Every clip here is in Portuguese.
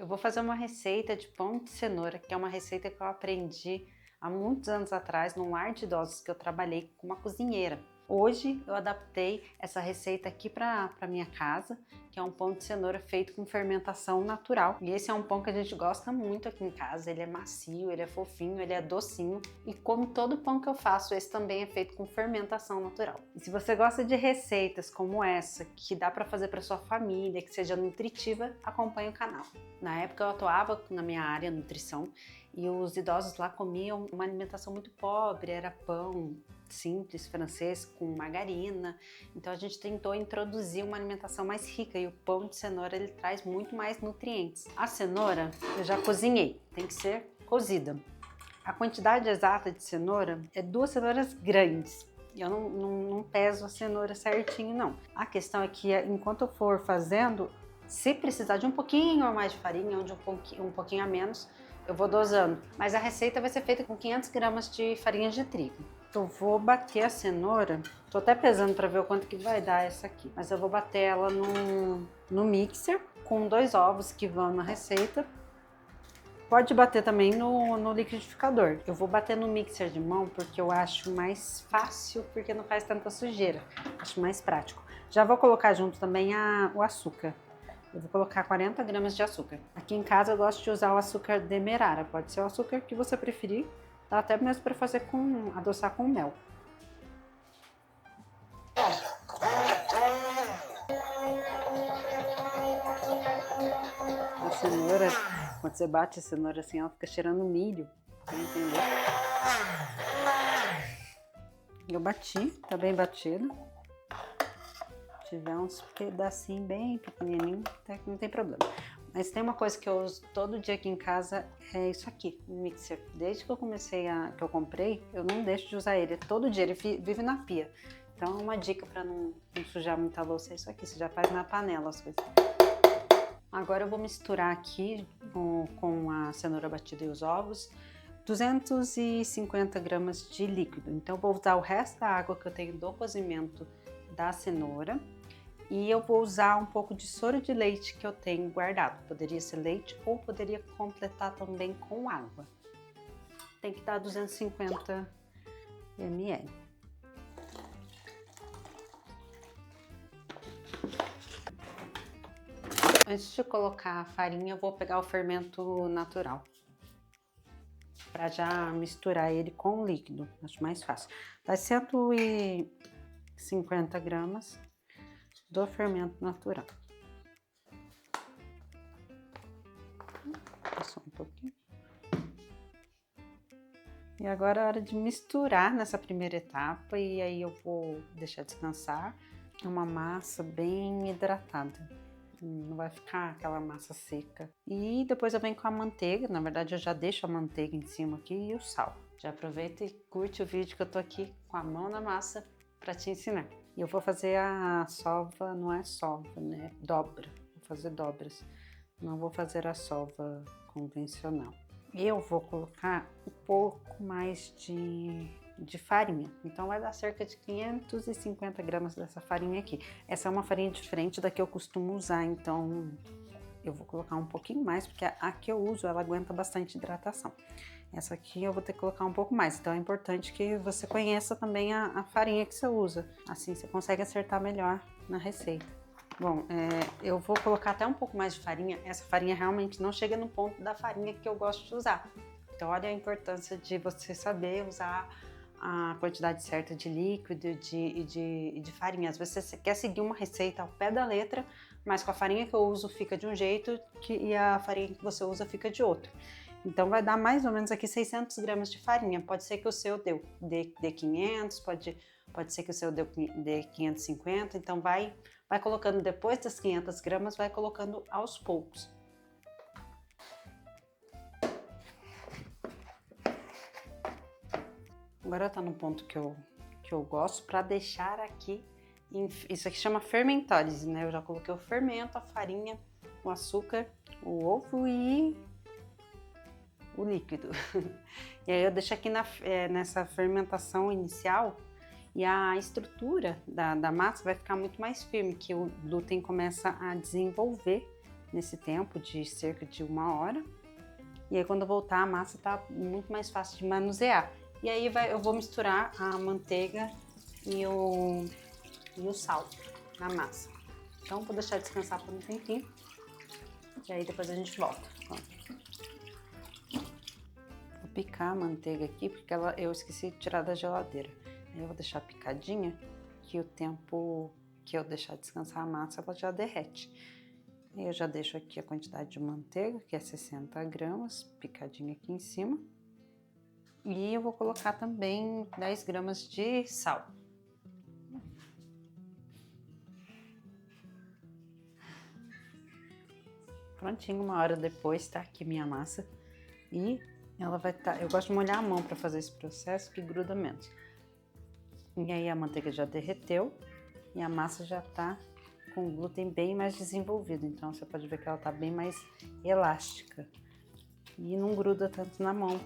Eu vou fazer uma receita de pão de cenoura, que é uma receita que eu aprendi há muitos anos atrás num lar de idosos que eu trabalhei com uma cozinheira. Hoje eu adaptei essa receita aqui para minha casa, que é um pão de cenoura feito com fermentação natural. E esse é um pão que a gente gosta muito aqui em casa, ele é macio, ele é fofinho, ele é docinho. E como todo pão que eu faço, esse também é feito com fermentação natural. E se você gosta de receitas como essa, que dá para fazer para sua família, que seja nutritiva, acompanhe o canal. Na época eu atuava na minha área nutrição e os idosos lá comiam uma alimentação muito pobre, era pão simples francês com margarina. Então a gente tentou introduzir uma alimentação mais rica e o pão de cenoura ele traz muito mais nutrientes. A cenoura eu já cozinhei, tem que ser cozida. A quantidade exata de cenoura é 2 cenouras grandes. Eu não peso a cenoura certinho, não. A questão é que enquanto eu for fazendo, se precisar de um pouquinho a mais de farinha ou de um pouquinho a menos, eu vou dosando. Mas a receita vai ser feita com 500 gramas de farinha de trigo. Eu vou bater a cenoura, tô até pesando para ver o quanto que vai dar essa aqui. Mas eu vou bater ela no mixer com 2 ovos que vão na receita. Pode bater também no liquidificador. Eu vou bater no mixer de mão porque eu acho mais fácil, porque não faz tanta sujeira. Acho mais prático. Já vou colocar junto também o açúcar. Eu vou colocar 40 gramas de açúcar. Aqui em casa eu gosto de usar o açúcar demerara. Pode ser o açúcar que você preferir. Dá até mesmo para fazer adoçar com mel. A cenoura, quando você bate a cenoura assim, ela fica cheirando milho. Você entendeu? Eu bati, tá bem batido. Se tiver uns pedacinhos bem pequenininhos, até que não tem problema. Mas tem uma coisa que eu uso todo dia aqui em casa, é isso aqui, o mixer. Desde que eu que eu comprei, eu não deixo de usar ele. Todo dia, ele vive na pia. Então uma dica para não sujar muita louça é isso aqui, você já faz na panela as coisas. Agora eu vou misturar aqui com a cenoura batida e os ovos, 250 gramas de líquido. Então eu vou usar o resto da água que eu tenho do cozimento da cenoura. E eu vou usar um pouco de soro de leite que eu tenho guardado. Poderia ser leite ou poderia completar também com água. Tem que dar 250 ml. Antes de colocar a farinha, eu vou pegar o fermento natural. Para já misturar ele com o líquido, acho mais fácil. Tá 150 gramas do fermento natural. Passou um pouquinho. E agora é hora de misturar nessa primeira etapa e aí eu vou deixar descansar. É uma massa bem hidratada, não vai ficar aquela massa seca. E depois eu venho com a manteiga, na verdade eu já deixo a manteiga em cima aqui e o sal. Já aproveita e curte o vídeo que eu tô aqui com a mão na massa para te ensinar. E eu vou fazer a sova, não é sova, né? Dobra. Vou fazer dobras. Não vou fazer a sova convencional. Eu vou colocar um pouco mais de farinha. Então vai dar cerca de 550 gramas dessa farinha aqui. Essa é uma farinha diferente da que eu costumo usar, então eu vou colocar um pouquinho mais, porque a que eu uso, ela aguenta bastante hidratação. Essa aqui eu vou ter que colocar um pouco mais, então é importante que você conheça também a farinha que você usa. Assim você consegue acertar melhor na receita. Bom, eu vou colocar até um pouco mais de farinha. Essa farinha realmente não chega no ponto da farinha que eu gosto de usar. Então olha a importância de você saber usar a quantidade certa de líquido e de farinha. Às vezes você quer seguir uma receita ao pé da letra, mas com a farinha que eu uso fica de um jeito e a farinha que você usa fica de outro. Então vai dar mais ou menos aqui 600 gramas de farinha. Pode ser que o seu dê 500, pode ser que o seu dê 550. Então vai colocando depois das 500 gramas, vai colocando aos poucos. Agora tá no ponto que eu gosto para deixar aqui. Isso aqui chama fermentólise, né? Eu já coloquei o fermento, a farinha, o açúcar, o ovo e o líquido. E aí eu deixo aqui nessa fermentação inicial e a estrutura da massa vai ficar muito mais firme, que o glúten começa a desenvolver nesse tempo de cerca de 1 hora. E aí quando eu voltar, a massa tá muito mais fácil de manusear. E aí eu vou misturar a manteiga e o sal na massa. Então vou deixar descansar por um tempinho. E aí depois a gente volta. Vou picar a manteiga aqui, porque eu esqueci de tirar da geladeira. Aí eu vou deixar picadinha, que o tempo que eu deixar descansar a massa, ela já derrete. Aí eu já deixo aqui a quantidade de manteiga, que é 60 gramas, picadinha aqui em cima. E eu vou colocar também 10 gramas de sal. Prontinho, 1 hora depois tá aqui minha massa. E ela vai estar... Eu gosto de molhar a mão para fazer esse processo, que gruda menos. E aí a manteiga já derreteu e a massa já tá com o glúten bem mais desenvolvido. Então você pode ver que ela tá bem mais elástica. E não gruda tanto na mão,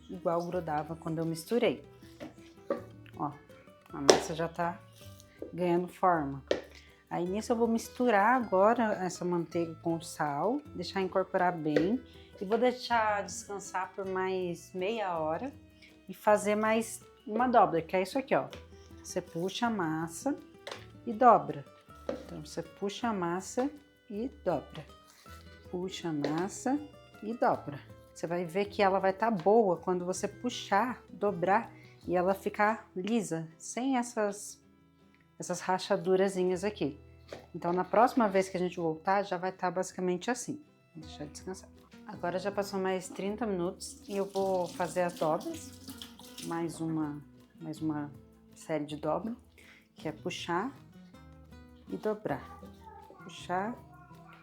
igual grudava quando eu misturei. Ó, a massa já tá ganhando forma. Aí nisso eu vou misturar agora essa manteiga com o sal, deixar incorporar bem e vou deixar descansar por mais meia hora e fazer mais uma dobra, que é isso aqui, ó. Você puxa a massa e dobra. Então você puxa a massa e dobra. Puxa a massa e dobra. Você vai ver que ela vai estar boa quando você puxar, dobrar e ela ficar lisa, sem essas rachadurazinhas aqui. Então na próxima vez que a gente voltar já vai estar basicamente assim. Vou deixar descansar. Agora já passou mais 30 minutos e eu vou fazer as dobras. Mais uma série de dobra, que é puxar e dobrar. Puxar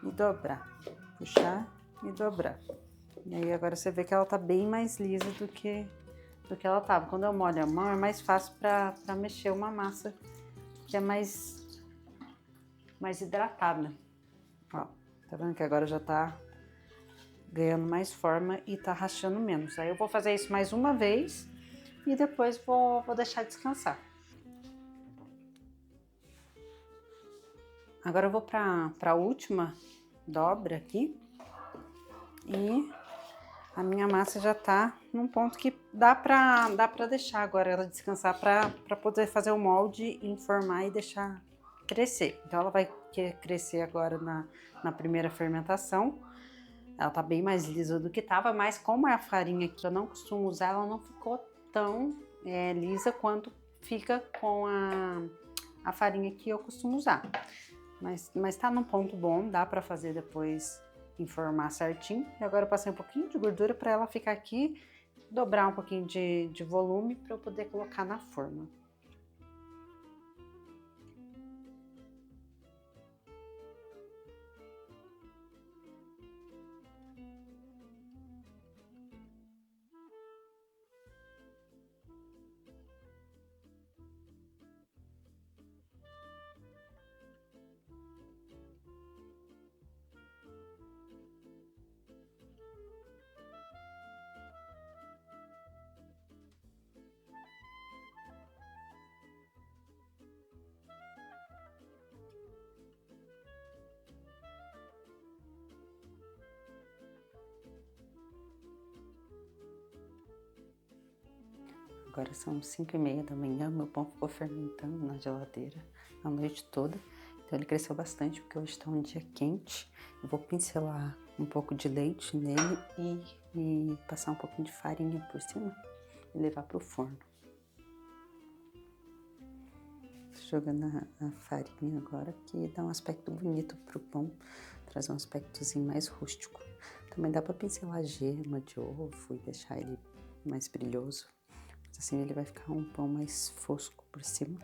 e dobrar. Puxar e dobrar. E aí agora você vê que ela tá bem mais lisa do que ela tava. Quando eu molho a mão é mais fácil para mexer uma massa que é mais hidratada. Ó, tá vendo que agora já tá ganhando mais forma e tá rachando menos. Aí eu vou fazer isso mais uma vez e depois vou deixar descansar. Agora eu vou para a última dobra aqui e a minha massa já tá num ponto que dá pra deixar agora ela descansar para poder fazer o molde, enformar e deixar crescer. Então ela vai crescer agora na primeira fermentação. Ela tá bem mais lisa do que tava, mas como é a farinha que eu não costumo usar, ela não ficou tão lisa quanto fica com a farinha que eu costumo usar. Mas tá num ponto bom, dá pra fazer depois enformar certinho. E agora eu passei um pouquinho de gordura para ela ficar aqui, dobrar um pouquinho de volume para eu poder colocar na forma. Agora são 5h30 da manhã, meu pão ficou fermentando na geladeira a noite toda. Então ele cresceu bastante, porque hoje tá um dia quente. Eu vou pincelar um pouco de leite nele e passar um pouquinho de farinha por cima e levar pro forno. Tô jogando a farinha agora, que dá um aspecto bonito pro pão, traz um aspectozinho mais rústico. Também dá pra pincelar gema de ovo e deixar ele mais brilhoso. Assim ele vai ficar um pão mais fosco por cima.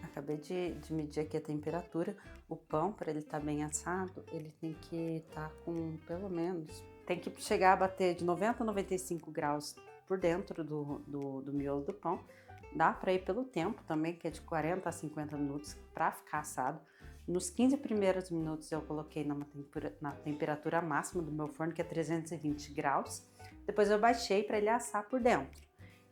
Acabei de medir aqui a temperatura. O pão, para ele estar bem assado, ele tem que estar com pelo menos... Tem que chegar a bater de 90 a 95 graus por dentro do miolo do pão. Dá para ir pelo tempo também, que é de 40 a 50 minutos para ficar assado. Nos 15 primeiros minutos eu coloquei na temperatura máxima do meu forno, que é 320 graus. Depois eu baixei para ele assar por dentro.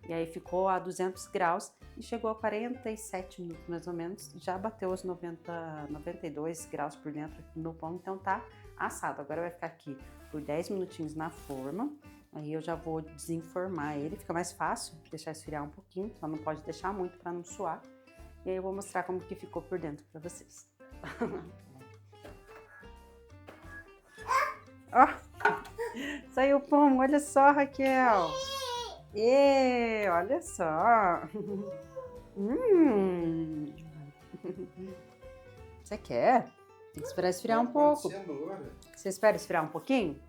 E aí ficou a 200 graus e chegou a 47 minutos mais ou menos. Já bateu os 92 graus por dentro aqui no meu pão, então tá assado. Agora vai ficar aqui por 10 minutinhos na forma. Aí eu já vou desenformar ele, fica mais fácil deixar esfriar um pouquinho, só não pode deixar muito para não suar. E aí eu vou mostrar como que ficou por dentro para vocês. Ó, saiu o pão, olha só, Raquel. Olha só. Você quer? Tem que esperar esfriar um pouco. Você espera esfriar um pouquinho?